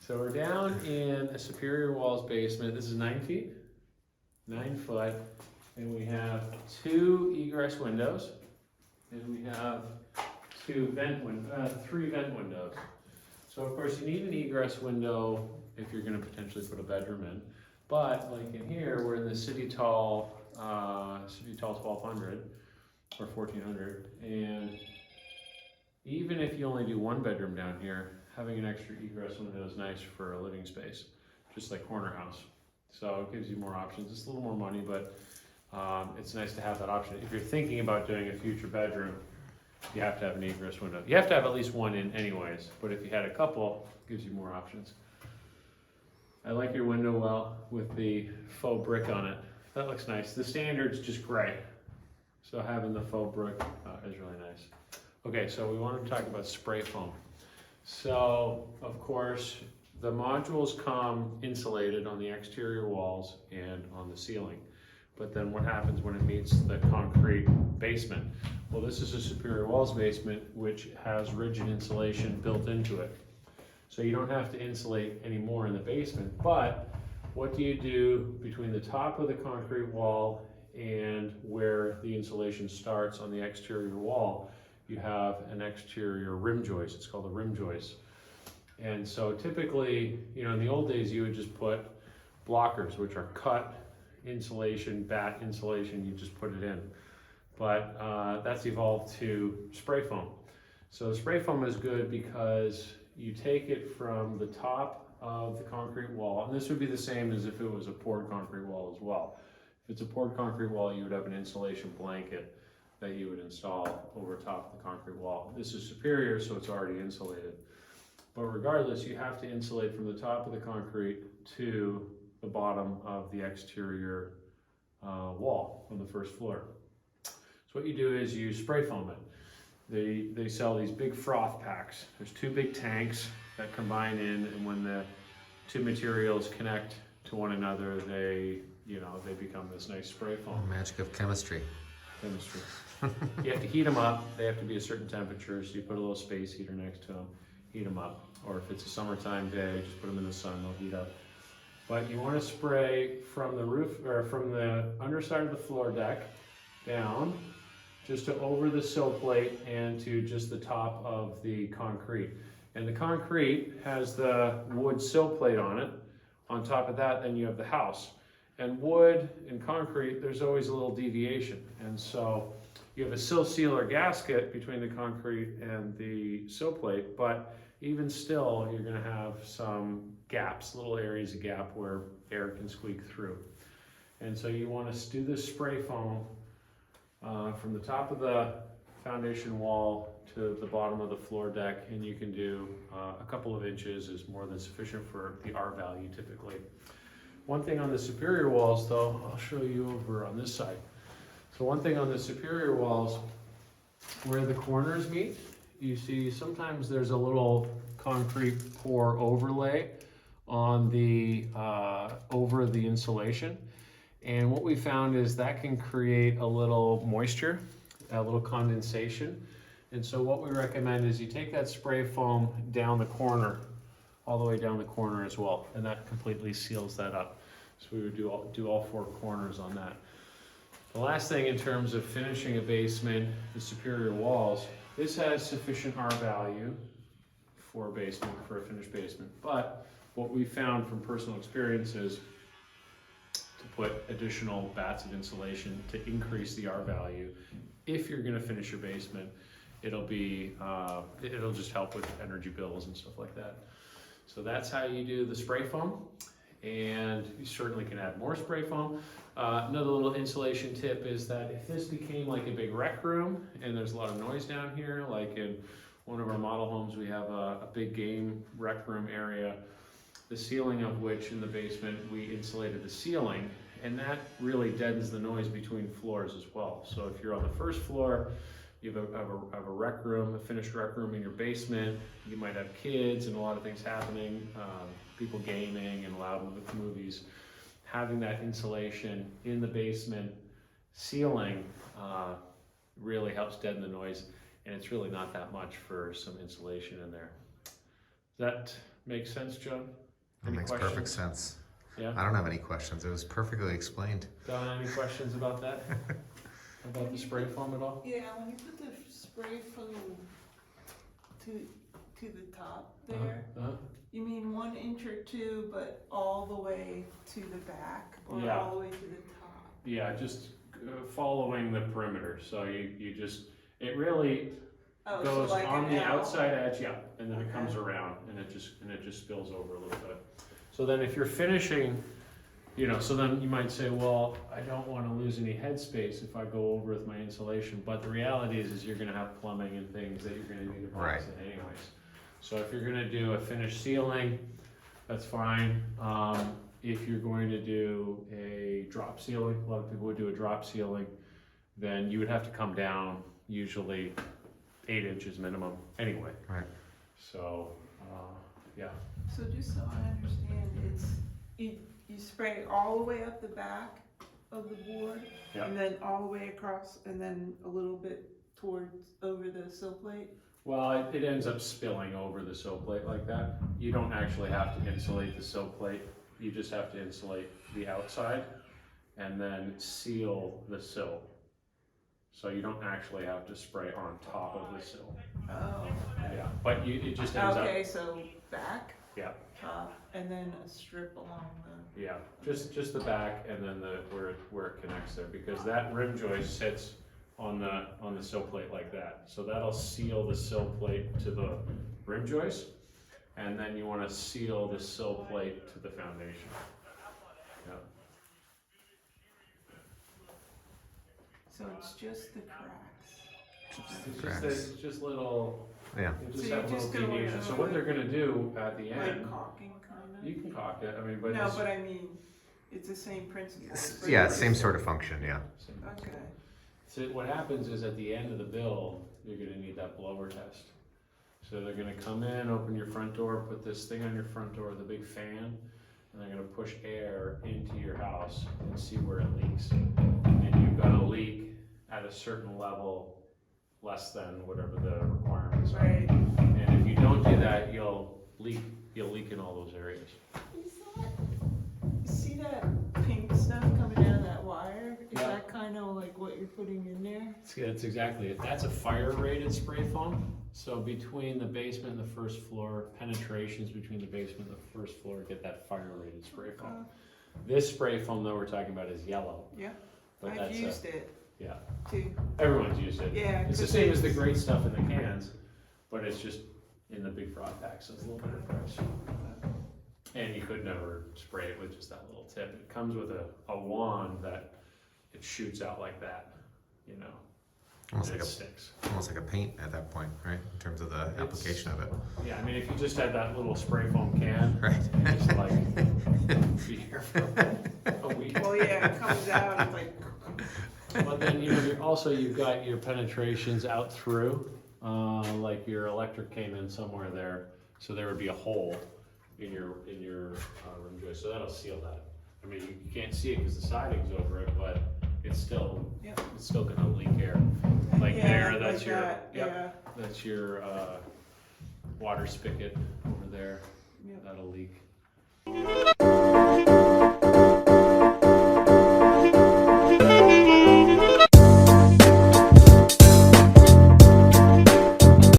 So we're down in a Superior Walls basement. This is 9 feet, 9 foot, and we have 2 egress windows, and we have 3 vent windows. So of course you need an egress window if you're going to potentially put a bedroom in. But like in here, we're in the City Tall 1200 or 1400, and even if you only do 1 bedroom down here, having an extra egress window is nice for a living space, just like corner house. So it gives you more options. It's a little more money, but it's nice to have that option. If you're thinking about doing a future bedroom, you have to have an egress window. You have to have at least 1 in anyways, but if you had a couple, it gives you more options. I like your window well with the faux brick on it. That looks nice. The standard's just gray, so having the faux brick is really nice. Okay, so we wanted to talk about spray foam. So, of course, the modules come insulated on the exterior walls and on the ceiling. But then what happens when it meets the concrete basement? Well, this is a Superior Walls basement, which has rigid insulation built into it. So you don't have to insulate anymore in the basement, but what do you do between the top of the concrete wall and where the insulation starts on the exterior wall? You have an exterior rim joist. It's called a rim joist. And so typically, in the old days, you would just put blockers, which are cut insulation, batt insulation, you just put it in. But that's evolved to spray foam. So spray foam is good because you take it from the top of the concrete wall, and this would be the same as if it was a poured concrete wall as well. If it's a poured concrete wall, you would have an insulation blanket that you would install over top of the concrete wall. This is Superior, so it's already insulated. But regardless, you have to insulate from the top of the concrete to the bottom of the exterior wall on the first floor. So what you do is you spray foam it. They sell these big froth packs. There's 2 big tanks that combine in, and when the 2 materials connect to one another, they become this nice spray foam. Magic of chemistry. You have to heat them up. They have to be a certain temperature, so you put a little space heater next to them, heat them up. Or if it's a summertime day, just put them in the sun, they'll heat up. But you want to spray from the roof, or from the underside of the floor deck down, just to over the sill plate and to just the top of the concrete. And the concrete has the wood sill plate on it. On top of that, then you have the house. And wood and concrete, there's always a little deviation. And so you have a sill sealer gasket between the concrete and the sill plate, but even still, you're gonna have some gaps, little areas of gap where air can squeak through. And so you wanna do this spray foam from the top of the foundation wall to the bottom of the floor deck, and you can do a couple of inches is more than sufficient for the R value typically. One thing on the Superior walls though, I'll show you over on this side. So one thing on the Superior walls, where the corners meet, you see sometimes there's a little concrete pour overlay on the over the insulation. And what we found is that can create a little moisture, a little condensation. And so what we recommend is you take that spray foam down the corner, all the way down the corner as well, and that completely seals that up. So we would do all 4 corners on that. The last thing in terms of finishing a basement, the Superior walls, this has sufficient R value for a basement, for a finished basement. But what we found from personal experience is to put additional batts of insulation to increase the R value. If you're gonna finish your basement, it'll just help with energy bills and stuff like that. So that's how you do the spray foam, and you certainly can add more spray foam. Another little insulation tip is that if this became like a big rec room and there's a lot of noise down here, like in one of our model homes, we have a big game rec room area, the ceiling of which in the basement, we insulated the ceiling, and that really deadens the noise between floors as well. So if you're on the first floor, you have a rec room, a finished rec room in your basement. You might have kids and a lot of things happening, people gaming and loud movies. Having that insulation in the basement ceiling really helps deaden the noise, and it's really not that much for some insulation in there. Does that Make sense, John? That makes perfect sense. Yeah. I don't have any questions. It was perfectly explained. Don, any questions about that? About the spray foam at all? Yeah, when you put the spray foam to the top there, you mean 1 inch or 2, but all the way to the back, or Yeah. all the way to the top? Yeah, just following the perimeter. So you just, it really Oh, goes so like on an the L. outside edge, yeah, and then it Okay. comes around and it just spills over a little bit. So then if you're finishing, so then you might say, well, I don't want to lose any headspace if I go over with my insulation, but the reality is you're going to have plumbing and things that you're going to need to box in anyways. So if you're going to do a finished ceiling, that's fine. If you're going to do a drop ceiling, a lot of people would do a drop ceiling, then you would have to come down usually 8 inches minimum anyway. Right. So, yeah. So just so I understand, it's, you spray all the way up the back of the board, Yeah. and then all the way across, and then a little bit over the sill plate? Well, it ends up spilling over the sill plate like that. You don't actually have to insulate the sill plate. You just have to insulate the outside and then seal the sill. So you don't actually have to spray on top of the sill. Oh. Yeah, but it just ends up. Okay, so back, Yeah, top, and then a strip along the. yeah, just the back and then where it connects there, because that rim joist sits on the sill plate like that. So that'll seal the sill plate to the rim joist, and then you want to seal the sill plate to the foundation. Yeah. So it's just the cracks. It's just little. Yeah. You just So have you little just go deviations. So over what they're gonna do at the Like end, caulking, kind you can caulk it. I mean, but of? No, it's, but I mean, it's the same principle. Yeah, same sort of function, yeah. Okay. So what happens is at the end of the build, you're gonna need that blower test. So they're gonna come in, open your front door, put this thing on your front door, the big fan, and they're gonna push air into your house and see where it leaks. And you've got a leak at a certain level, less than whatever the requirements are. Right. And if you don't do that, you'll leak in all those areas. See that pink stuff coming out of that wire? Is Yeah. that kind of like what you're putting in there? That's exactly it. That's a fire rated spray foam. So between the basement and the first floor, penetrations between the basement and the first floor get that fire rated spray foam. This spray foam that we're talking about is yellow. Yeah, But I've that's used it yeah. too. Everyone's used it. Yeah. It's the 'cause same as the great stuff in the cans, but it's just in the big broad pack, so it's a little better price. And you could never spray it with just that little tip. It comes with a wand that it shoots out like that, Almost and like it sticks. almost like a paint at that point, right? In terms of the application of it. Yeah, I mean, if you just had that little spray foam can, Right. you just like be here for a week. Well, yeah, it comes out, it's like, But then, you've got your penetrations out through, like your electric came in somewhere there, so there would be a hole in your room joist, so that'll seal that. I mean, you can't see it because the siding's over it, but it's still gonna leak air. Like yeah, there, that's like your, that, yep, that's your water spigot over there, Yep. that'll leak.